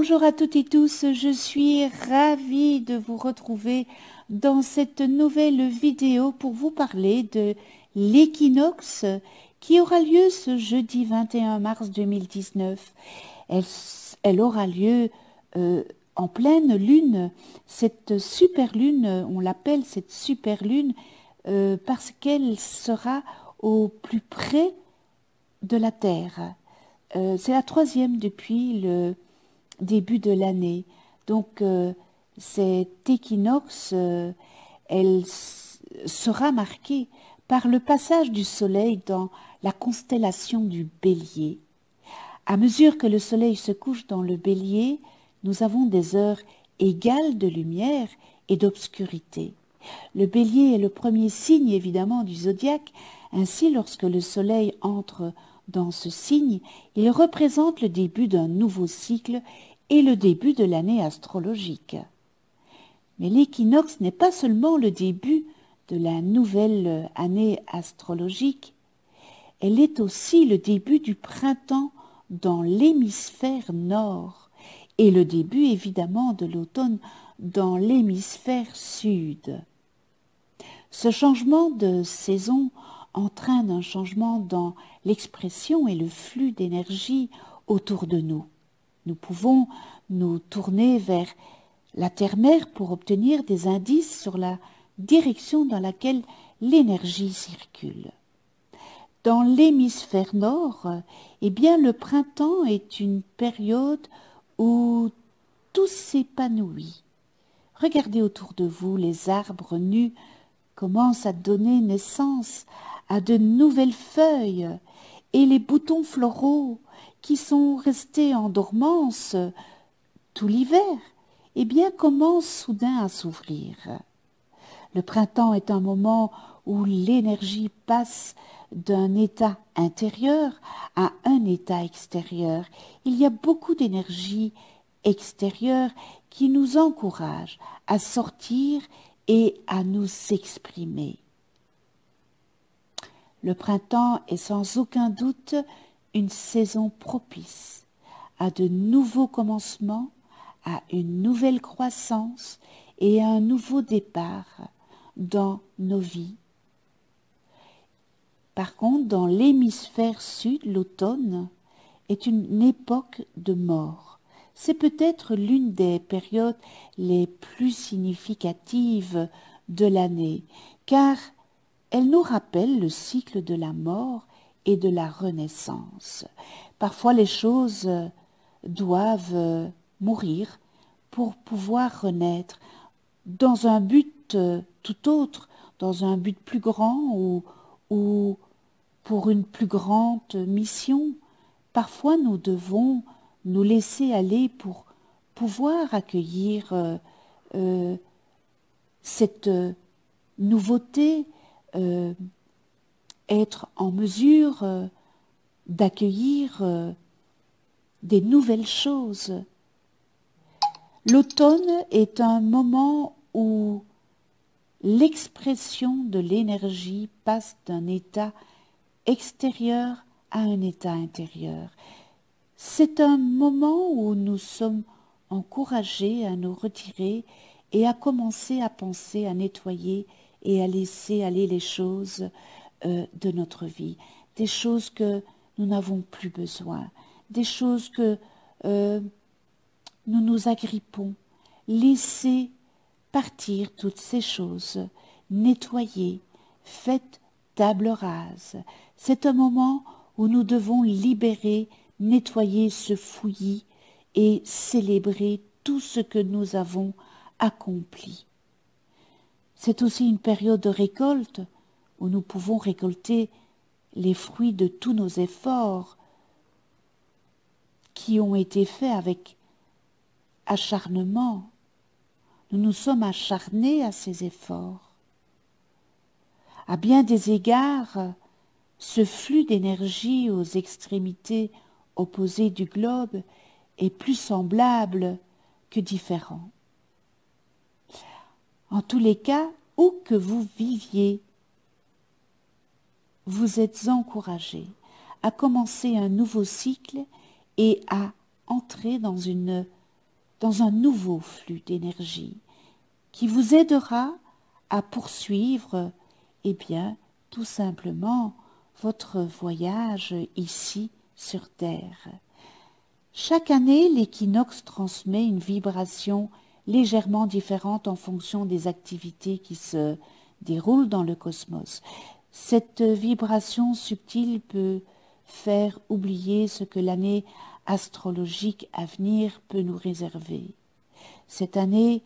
Bonjour à toutes et tous, je suis ravie de vous retrouver dans cette nouvelle vidéo pour vous parler de l'équinoxe qui aura lieu ce jeudi 21 mars 2019. Elle aura lieu en pleine lune, cette super lune, on l'appelle cette super lune parce qu'elle sera au plus près de la Terre. C'est la troisième depuis le début de l'année. Donc cet équinoxe, elle sera marquée par le passage du Soleil dans la constellation du Bélier. À mesure que le Soleil se couche dans le Bélier, nous avons des heures égales de lumière et d'obscurité. Le Bélier est le premier signe évidemment du zodiaque. Ainsi, lorsque le Soleil entre dans ce signe, il représente le début d'un nouveau cycle et le début de l'année astrologique. Mais l'équinoxe n'est pas seulement le début de la nouvelle année astrologique, elle est aussi le début du printemps dans l'hémisphère nord et le début évidemment de l'automne dans l'hémisphère sud. Ce changement de saison entraîne un changement dans l'expression et le flux d'énergie autour de nous. Nous pouvons nous tourner vers la terre-mère pour obtenir des indices sur la direction dans laquelle l'énergie circule. Dans l'hémisphère nord, eh bien, le printemps est une période où tout s'épanouit. Regardez autour de vous, les arbres nus commencent à donner naissance à de nouvelles feuilles et les boutons floraux qui sont restés en dormance tout l'hiver, eh bien, commencent soudain à s'ouvrir. Le printemps est un moment où l'énergie passe d'un état intérieur à un état extérieur. Il y a beaucoup d'énergie extérieure qui nous encourage à sortir et à nous exprimer. Le printemps est sans aucun doute une saison propice à de nouveaux commencements, à une nouvelle croissance et à un nouveau départ dans nos vies. Par contre, dans l'hémisphère sud, l'automne est une époque de mort. C'est peut-être l'une des périodes les plus significatives de l'année, car elle nous rappelle le cycle de la mort et de la renaissance. Parfois, les choses doivent mourir pour pouvoir renaître dans un but tout autre, dans un but plus grand ou pour une plus grande mission. Parfois, nous devons nous laisser aller pour pouvoir accueillir cette nouveauté, être en mesure d'accueillir des nouvelles choses. L'automne est un moment où l'expression de l'énergie passe d'un état extérieur à un état intérieur. C'est un moment où nous sommes encouragés à nous retirer et à commencer à penser, à nettoyer et à laisser aller les choses de notre vie, des choses que nous n'avons plus besoin, des choses que nous nous agrippons. Laissez partir toutes ces choses, nettoyer, faites table rase. C'est un moment où nous devons libérer, nettoyer ce fouillis et célébrer tout ce que nous avons accompli. C'est aussi une période de récolte où nous pouvons récolter les fruits de tous nos efforts qui ont été faits avec acharnement. Nous nous sommes acharnés à ces efforts. À bien des égards, ce flux d'énergie aux extrémités opposées du globe est plus semblable que différent. En tous les cas, où que vous viviez, vous êtes encouragés à commencer un nouveau cycle et à entrer dans une dans un nouveau flux d'énergie qui vous aidera à poursuivre, eh bien, tout simplement, votre voyage ici sur Terre. Chaque année, l'équinoxe transmet une vibration légèrement différente en fonction des activités qui se déroulent dans le cosmos. Cette vibration subtile peut faire oublier ce que l'année astrologique à venir peut nous réserver. Cette année,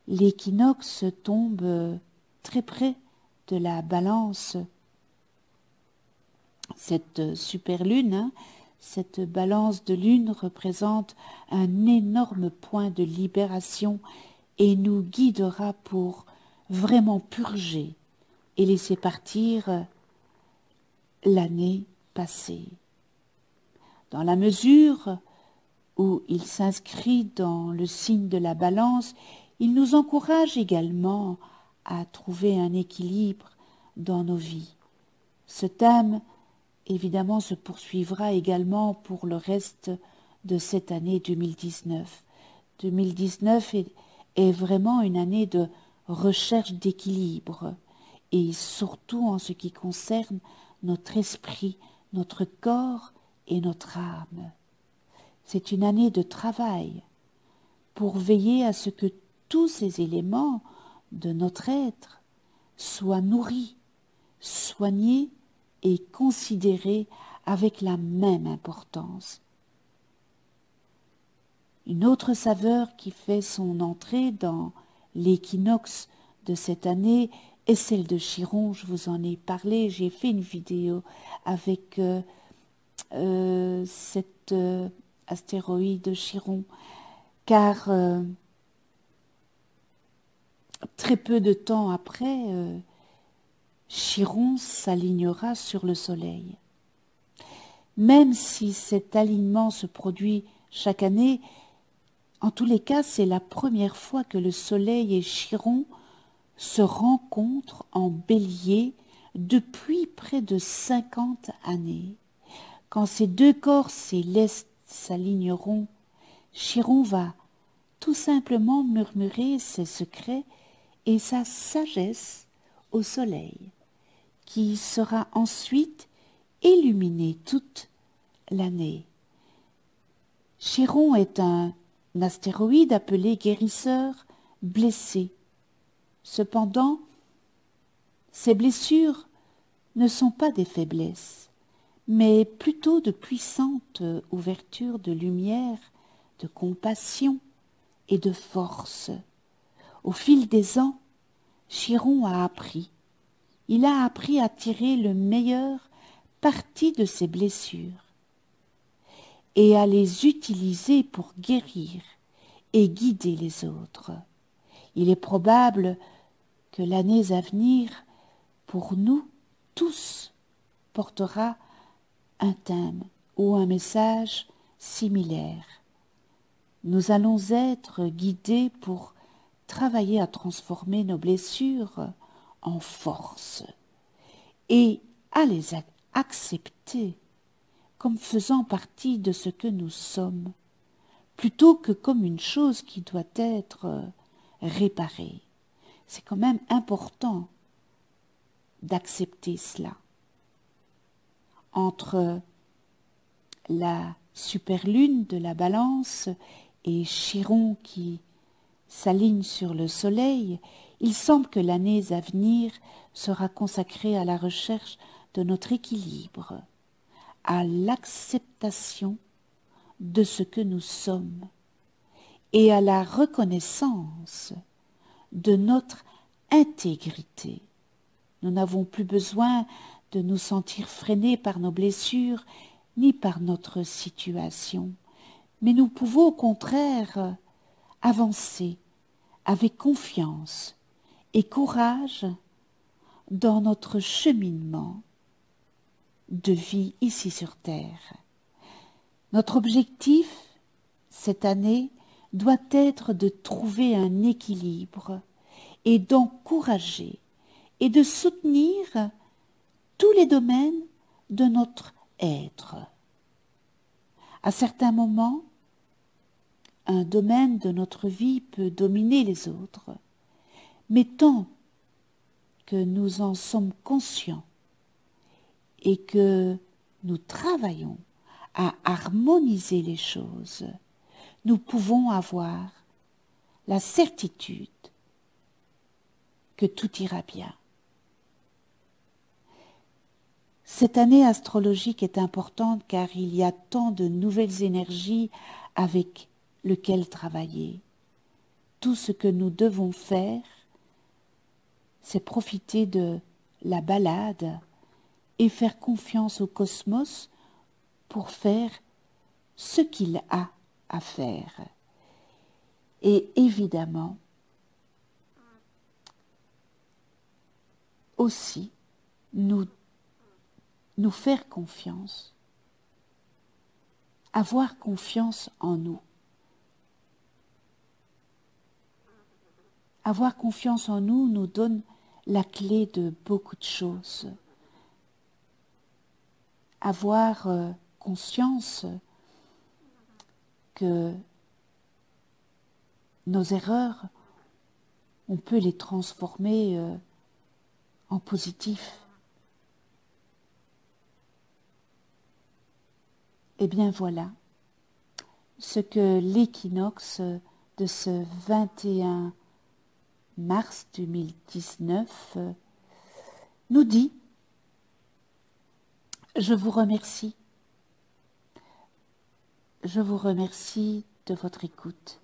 l'équinoxe tombe très près de la Balance. Cette superlune, cette balance de lune représente un énorme point de libération et nous guidera pour vraiment purger et laisser partir l'année passée. Dans la mesure où il s'inscrit dans le signe de la Balance, il nous encourage également à trouver un équilibre dans nos vies. Ce thème, évidemment, se poursuivra également pour le reste de cette année 2019. 2019 est vraiment une année de recherche d'équilibre, et surtout en ce qui concerne notre esprit, notre corps et notre âme. C'est une année de travail pour veiller à ce que tous ces éléments de notre être soient nourris, soignés et considérés avec la même importance. Une autre saveur qui fait son entrée dans l'équinoxe de cette année est celle de Chiron. Je vous en ai parlé, j'ai fait une vidéo avec cet astéroïde Chiron, car très peu de temps après, Chiron s'alignera sur le Soleil. Même si cet alignement se produit chaque année, en tous les cas, c'est la première fois que le Soleil et Chiron se rencontrent en Bélier depuis près de 50 années. Quand ces deux corps célestes s'aligneront, Chiron va tout simplement murmurer ses secrets et sa sagesse au Soleil, qui sera ensuite illuminé toute l'année. Chiron est un astéroïde appelé guérisseur blessé. Cependant, ces blessures ne sont pas des faiblesses, mais plutôt de puissantes ouvertures de lumière, de compassion et de force. Au fil des ans, Chiron a appris. Il a appris à tirer le meilleur parti de ses blessures et à les utiliser pour guérir et guider les autres. Il est probable que l'année à venir, pour nous tous, portera un thème ou un message similaire. Nous allons être guidés pour travailler à transformer nos blessures en force et à les accepter comme faisant partie de ce que nous sommes, plutôt que comme une chose qui doit être réparée. C'est quand même important d'accepter cela. Entre la superlune de la Balance et Chiron qui s'aligne sur le Soleil, il semble que l'année à venir sera consacrée à la recherche de notre équilibre, à l'acceptation de ce que nous sommes et à la reconnaissance de notre intégrité. Nous n'avons plus besoin de nous sentir freinés par nos blessures ni par notre situation, mais nous pouvons au contraire avancer avec confiance et courage dans notre cheminement de vie ici sur Terre. Notre objectif cette année doit être de trouver un équilibre et d'encourager et de soutenir tous les domaines de notre être. À certains moments, un domaine de notre vie peut dominer les autres, mais tant que nous en sommes conscients et que nous travaillons à harmoniser les choses, nous pouvons avoir la certitude que tout ira bien. Cette année astrologique est importante car il y a tant de nouvelles énergies avec lesquelles travailler. Tout ce que nous devons faire, c'est profiter de la balade et faire confiance au cosmos pour faire ce qu'il a à faire. Et évidemment, aussi, nous faire confiance, avoir confiance en nous. Avoir confiance en nous nous donne la clé de beaucoup de choses. Avoir conscience que nos erreurs, on peut les transformer en positif. Eh bien voilà ce que l'équinoxe de ce 21 mars 2019 nous dit. Je vous remercie. Je vous remercie de votre écoute.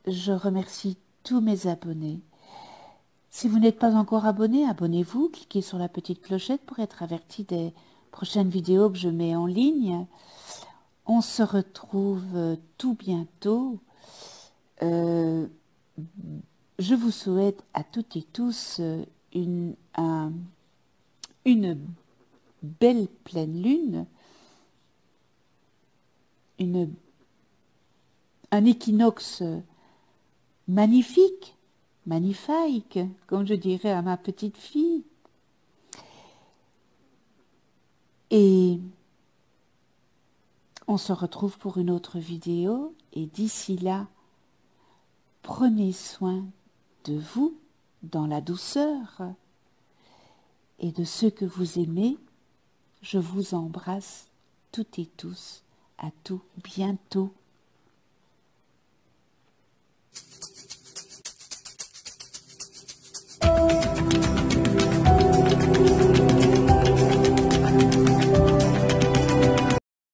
Je remercie tous mes abonnés. Si vous n'êtes pas encore abonné, abonnez-vous, cliquez sur la petite clochette pour être averti des prochaines vidéos que je mets en ligne. On se retrouve tout bientôt. Je vous souhaite à toutes et tous une belle pleine lune, un équinoxe magnifique, magnifique, comme je dirais à ma petite fille. Et on se retrouve pour une autre vidéo, et d'ici là, prenez soin de vous dans la douceur et de ceux que vous aimez. Je vous embrasse toutes et tous. À tout bientôt.